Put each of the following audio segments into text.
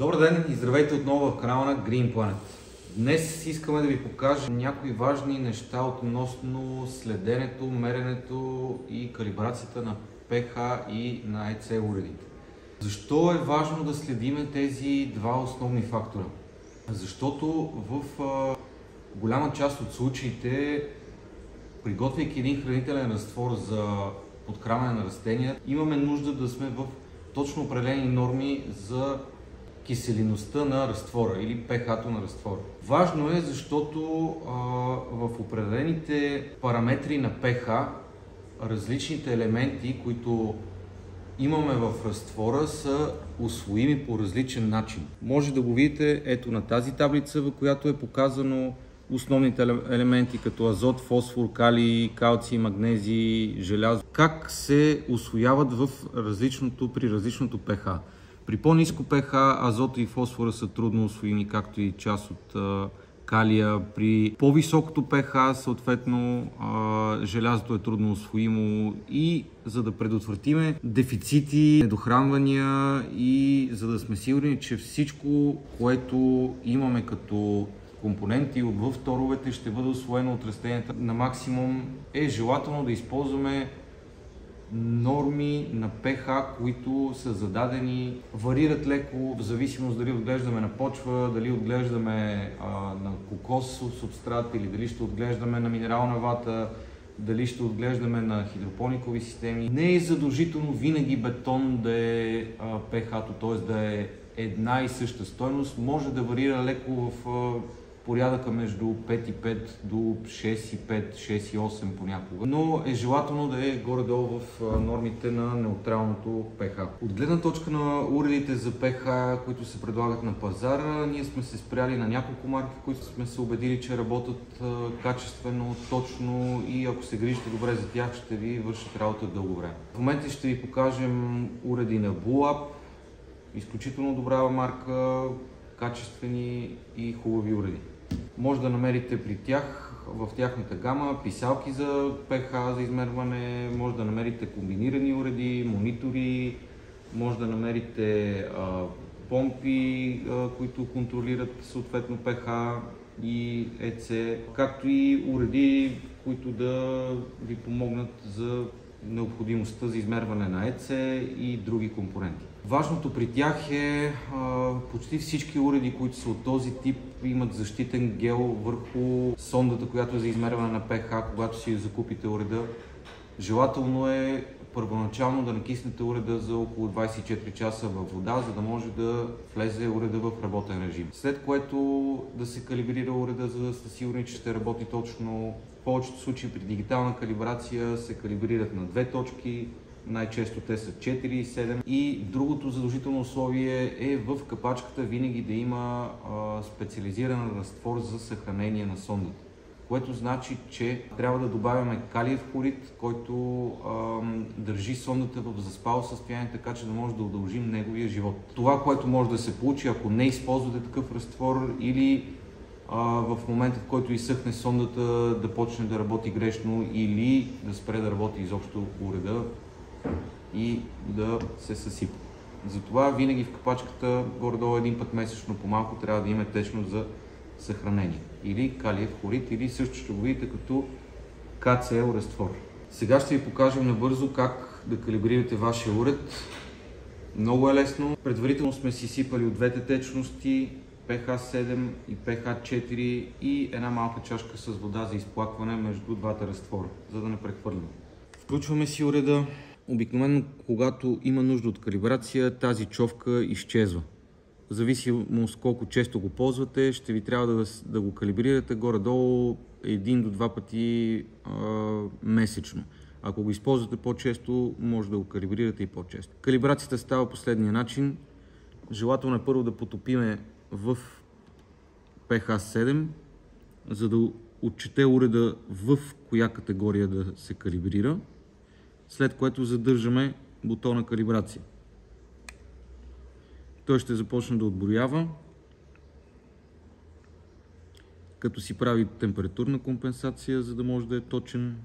Добър ден и здравейте отново в канала на Green Planet. Днес искаме да ви покажем някои важни неща относно следенето, меренето и калибрацията на pH и на ЕЦ уредите. Защо е важно да следиме тези два основни фактора? Защото в голяма част от случаите, приготвяйки един хранителен разтвор за подхранване на растения, имаме нужда да сме в точно определени норми за киселиността на разтвора или pH-то на разтвора. Важно е, защото в определените параметри на pH различните елементи, които имаме в разтвора, са усвоими по различен начин. Може да го видите ето на тази таблица, в която е показано основните елементи като азот, фосфор, калий, калций, магнезий, желязо. Как се усвояват при различното pH. При по-ниско pH азота и фосфора са трудно усвоими, както и част от калия. При по-високото pH съответно желязото е трудно усвоимо, и за да предотвратиме дефицити, недохранвания и за да сме сигурни, че всичко, което имаме като компоненти в торовете, ще бъде усвоено от растенията на максимум, е желателно да използваме норми на pH, които са зададени, варират леко в зависимост дали отглеждаме на почва, дали отглеждаме на кокосов субстрат или дали ще отглеждаме на минерална вата, дали ще отглеждаме на хидропоникови системи. Не е задължително винаги бетон да е pH-то, т.е. да е една и съща стойност. Може да варира леко в порядъка между 5,5 до 6,5, 6,8 понякога, но е желателно да е горе-долу в нормите на неутралното pH. От гледна точка на уредите за pH, които се предлагат на пазара, ние сме се спряли на няколко марки, които сме се убедили, че работят качествено, точно, и ако се грижите добре за тях, ще ви вършат работа дълго време. В момента ще ви покажем уреди на Blue Up, изключително добра марка, качествени и хубави уреди. Може да намерите при тях, в тяхната гама, писалки за pH, за измерване, може да намерите комбинирани уреди, монитори, може да намерите помпи, които контролират съответно pH и ЕЦ, както и уреди, които да ви помогнат за необходимостта за измерване на ЕЦ и други компоненти. Важното при тях е почти всички уреди, които са от този тип, имат защитен гел върху сондата, която е за измерване на pH, когато си закупите уреда. Желателно е първоначално да накиснете уреда за около 24 часа във вода, за да може да влезе уреда в работен режим. След което да се калибрира уреда, за да сте сигурни, че ще работи точно. В повечето случаи при дигитална калибрация се калибрират на две точки, най-често те са 4 и 7. И другото задължително условие е в капачката винаги да има специализиран разтвор за съхранение на сондата, което значи, че трябва да добавяме калиев хлорид, който държи сондата в заспало състояние, така че да може да удължим неговия живот. Това, което може да се получи, ако не използвате такъв разтвор, или в момента, в който изсъхне сондата, да почне да работи грешно или да спре да работи изобщо уреда и да се съсипа. Затова винаги в капачката горе-долу един път месечно по-малко трябва да има течност за съхранение. Или калиев хлорид, или също ще го видите като КЦЛ разтвор. Сега ще ви покажем набързо как да калибрирате вашия уред. Много е лесно. Предварително сме си сипали от двете течности, pH 7 и pH 4, и една малка чашка с вода за изплакване между двата разтвора, за да не прехвърляме. Включваме си уреда. Обикновено, когато има нужда от калибрация, тази човка изчезва. В зависимост колко често го ползвате, ще ви трябва да го калибрирате горе-долу 1 до 2 пъти месечно. Ако го използвате по-често, може да го калибрирате и по-често. Калибрацията става последния начин. Желателно е първо да потопиме в pH 7, за да отчете уреда в коя категория да се калибрира, след което задържаме бутона калибрация. Той ще започне да отброява, като си прави температурна компенсация, за да може да е точен,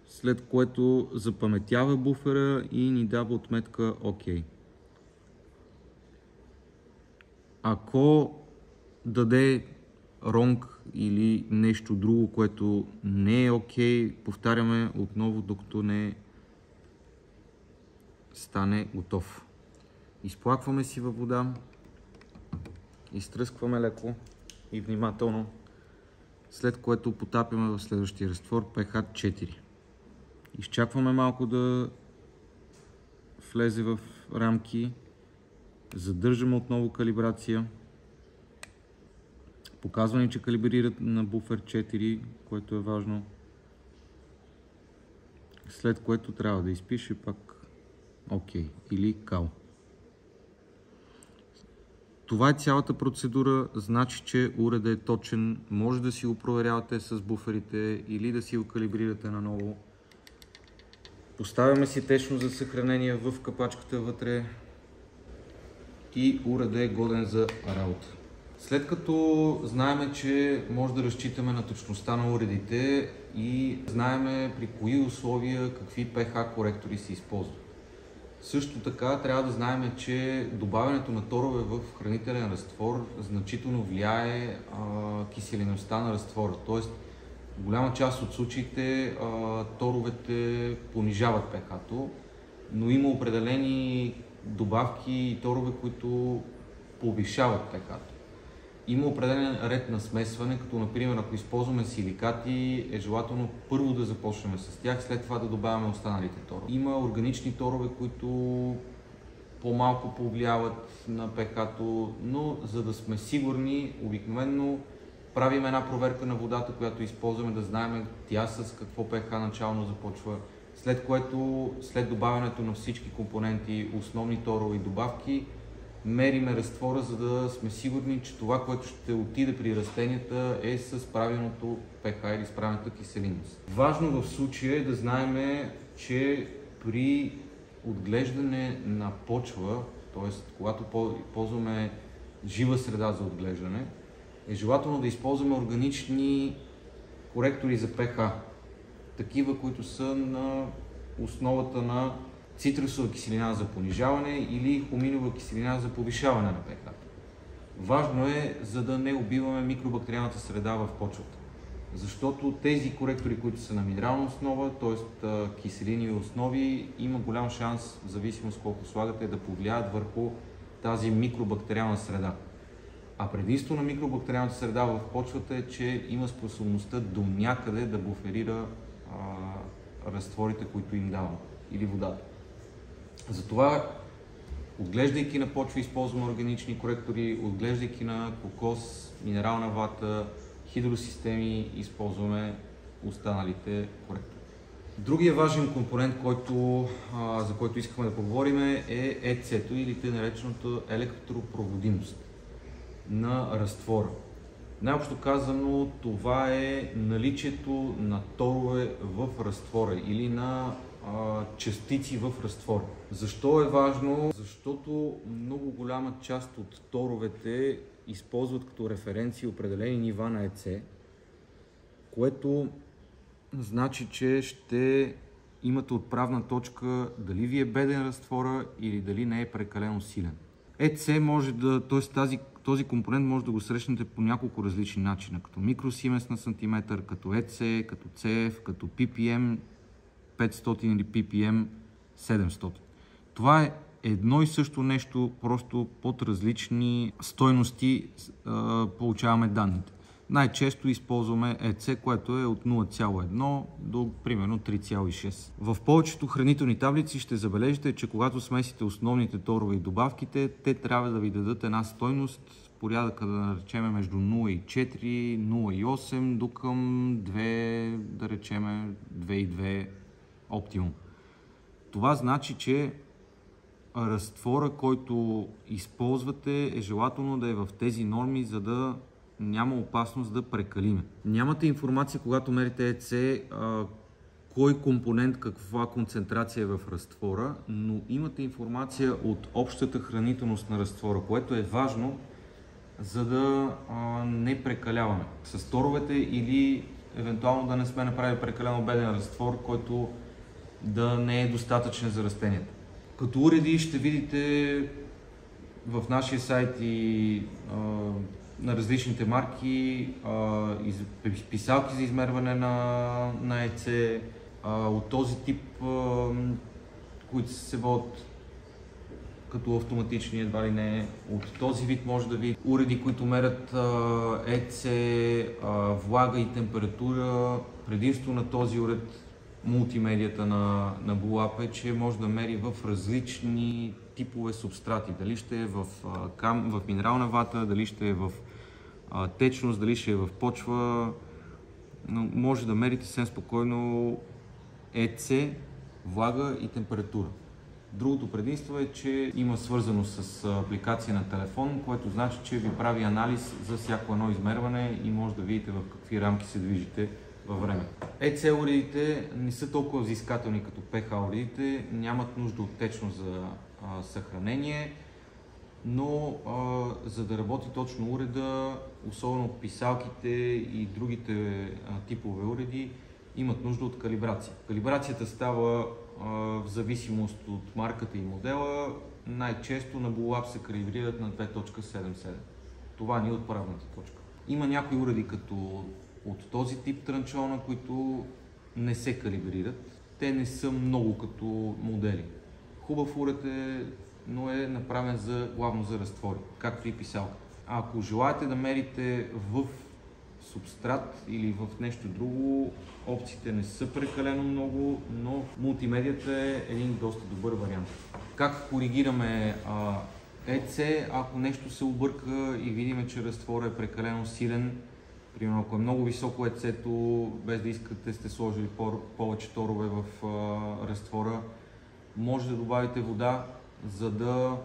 след което запаметява буфера и ни дава отметка OK. Ако даде ронг или нещо друго, което не е окей, повтаряме отново, докато не стане готов. Изплакваме си във вода, изтръскваме леко и внимателно, след което потапяме в следващия разтвор pH 4. Изчакваме малко да влезе в рамки, задържаме отново калибрация. Показва ни, че калибрират на буфер 4, което е важно. След което трябва да изпише пак OK или CAL. Това е цялата процедура, значи, че уредът е точен. Може да си го проверявате с буферите или да си го калибрирате наново. Поставяме си течно за съхранение в капачката вътре и уредът е годен за работа. След като знаем, че може да разчитаме на точността на уредите и знаем при кои условия какви pH коректори се използват. Също така трябва да знаем, че добавянето на торове в хранителен разтвор значително влияе киселинността на разтвора. Тоест, в голяма част от случаите торовете понижават pH-то, но има определени добавки и торове, които повишават pH-то. Има определен ред на смесване, като например ако използваме силикати, е желателно първо да започнем с тях, след това да добавяме останалите торове. Има органични торове, които по-малко повлияват на pH-то, но за да сме сигурни, обикновено правим една проверка на водата, която използваме, да знаем тя с какво pH начално започва, след което, след добавянето на всички компоненти, основни торове и добавки, мериме разтвора, за да сме сигурни, че това, което ще отиде при растенията, е с правилното pH или с правилната киселинност. Важно в случая е да знаем, че при отглеждане на почва, т.е. когато ползваме жива среда за отглеждане, е желателно да използваме органични коректори за pH. Такива, които са на основата на цитрусова киселина за понижаване или хуминова киселина за повишаване на pH. Важно е, за да не убиваме микробактериалната среда в почвата. Защото тези коректори, които са на минерална основа, т.е. киселинови основи, има голям шанс, в зависимост колко слагате, да повлияят върху тази микробактериална среда. А предимство на микробактериалната среда в почвата е, че има способността до някъде да буферира разтворите, които им даваме, или водата. Затова, отглеждайки на почва, използваме органични коректори, отглеждайки на кокос, минерална вата, хидросистеми, използваме останалите коректори. Другия важен компонент, за който искаме да поговорим, е ЕЦ-то или тъй наречената електропроводимост на разтвора. Най-общо казано, това е наличието на торове в разтвора или на частици в разтвора. Защо е важно? Защото много голяма част от торовете използват като референции определени нива на ЕЦ, което значи, че ще имате отправна точка дали ви е беден разтвора или дали не е прекалено силен. ЕЦ може да, т.е. този компонент може да го срещнете по няколко различни начина, като микросименс на сантиметър, като ЕЦ, като CF, като PPM 500 или PPM 700. Това е едно и също нещо, просто под различни стойности получаваме данните. Най-често използваме ЕЦ, което е от 0,1 до примерно 3,6. В повечето хранителни таблици ще забележите, че когато смесите основните торове и добавките, те трябва да ви дадат една стойност, порядъка да наречеме между 0,4, 0,8 до към 2, да речеме 2,2 оптимум. Това значи, че разтвора, който използвате, е желателно да е в тези норми, за да няма опасност да прекалиме. Нямате информация, когато мерите ЕЦ, кой компонент, каква концентрация е в разтвора, но имате информация от общата хранителност на разтвора, което е важно, за да не прекаляваме с торовете или евентуално да не сме направили прекалено беден разтвор, който да не е достатъчен за растенията. Като уреди ще видите В нашия сайт и на различните марки, писалки за измерване на ЕЦ, от този тип, които се водят като автоматични, едва ли не. От този вид може да видите уреди, които мерят ЕЦ, влага и температура. Предимство на този уред, мултимедията на Blue Up, е, че може да мери в различни типове субстрати. Дали ще е в минерална вата, дали ще е в течност, дали ще е в почва. Но може да мерите съвсем спокойно ЕЦ, влага и температура. Другото предимство е, че има свързано с апликация на телефон, което значи, че ви прави анализ за всяко едно измерване и може да видите в какви рамки се движите във времето. ЕЦ уредите не са толкова взискателни като ПХ уредите, нямат нужда от течност за съхранение, но за да работи точно уреда, особено писалките и другите типове уреди, имат нужда от калибрация. Калибрацията става в зависимост от марката и модела. Най-често на Blue Up се калибрират на 2.77. Това ни е отправната точка. Има някои уреди като от този тип транчона, които не се калибрират. Те не са много като модели. Хубав уред е, но е направен главно за разтвори, както и писалка. Ако желаете да мерите в субстрат или в нещо друго, опциите не са прекалено много, но мултимедията е един доста добър вариант. Как коригираме ЕЦ, ако нещо се обърка и видим, че разтворът е прекалено силен? Примерно, ако е много високо ЕЦ-то, без да искате, сте сложили повече торове в разтвора, може да добавите вода, за да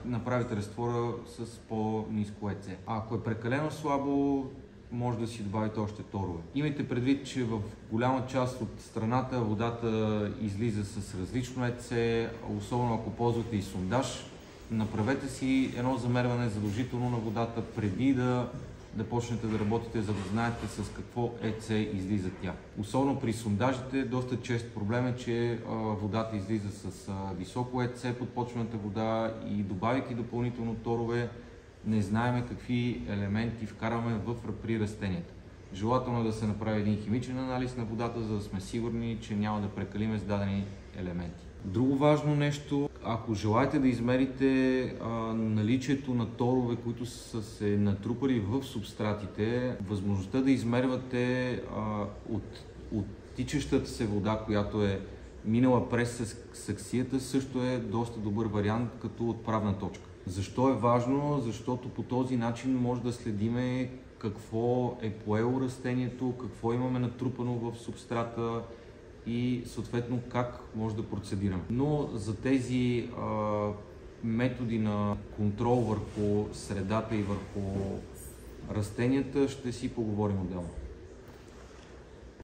направите разтвора с по-ниско ЕЦ. А ако е прекалено слабо, може да си добавите още торове. Имайте предвид, че в голяма част от страната водата излиза с различно ЕЦ, особено ако ползвате и сондаж. Направете си едно замерване задължително на водата преди да почнете да работите, за да знаете с какво ЕЦ излиза тя. Особено при сондажите, доста чест проблем е, че водата излиза с високо ЕЦ, подпочвената вода, и добавяйки допълнително торове, не знаем какви елементи вкарваме при растенията. Желателно е да се направи един химичен анализ на водата, за да сме сигурни, че няма да прекалиме с дадени елементи. Друго важно нещо, ако желаете да измерите наличието на торове, които са се натрупали в субстратите, възможността да измервате от тичащата се вода, която е минала през саксията, също е доста добър вариант като отправна точка. Защо е важно? Защото по този начин може да следиме какво е поело растението, какво имаме натрупано в субстрата и съответно как може да процедираме. Но за тези методи на контрол върху средата и върху растенията ще си поговорим отделно.